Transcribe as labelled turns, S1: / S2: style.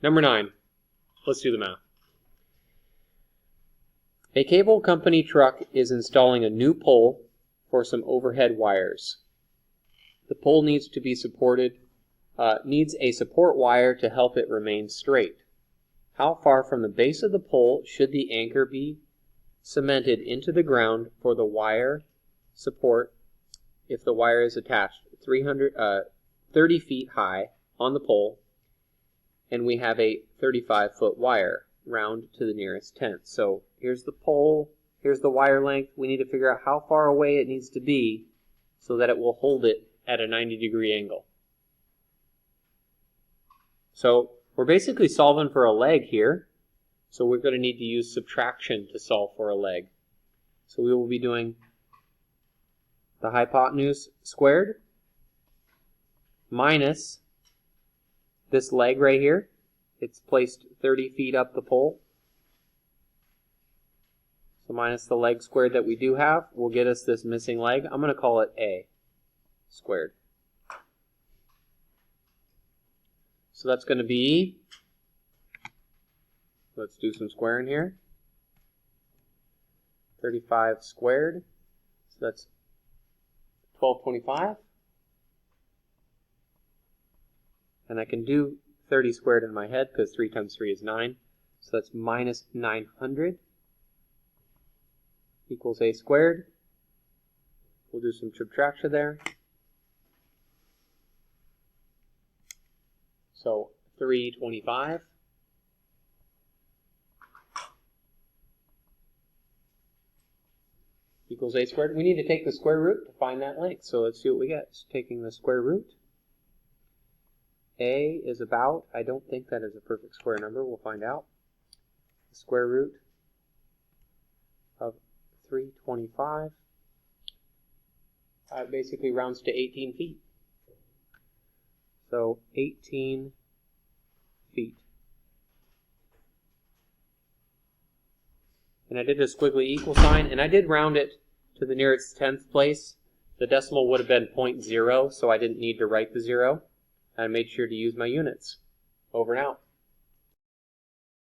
S1: Number 9. Let's do the math. A cable company truck is installing a new pole for some overhead wires. The pole needs to be supported, needs a support wire to help it remain straight. How far from the base of the pole should the anchor be cemented into the ground for the wire support if the wire is attached 30 feet high on the pole and we have a 35-foot wire round to the nearest tenth? So here's the pole, here's the wire length. We need to figure out how far away it needs to be so that it will hold it at a 90-degree angle. So we're basically solving for a leg here. So we're going to need to use subtraction to solve for a leg. So we will be doing the hypotenuse squared minus this leg right here. It's placed 30 feet up the pole. So minus the leg squared that we do have will get us this missing leg. I'm going to call it A squared. So that's going to be, let's do some squaring here. 35 squared, so that's 1225. And I can do 30 squared in my head because 3 times 3 is 9. So that's minus 900 equals A squared. We'll do some subtraction there. So 325 equals A squared. We need to take the square root to find that length. So let's see what we get. So taking the square root. A is about, I don't think that is a perfect square number. We'll find out. The square root of 325 basically rounds to 18 feet. So 18 feet. And I did a squiggly equal sign, and I did round it to the nearest 10th place. The decimal would have been 0.0, so I didn't need to write the 0. I made sure to use my units. Over and out.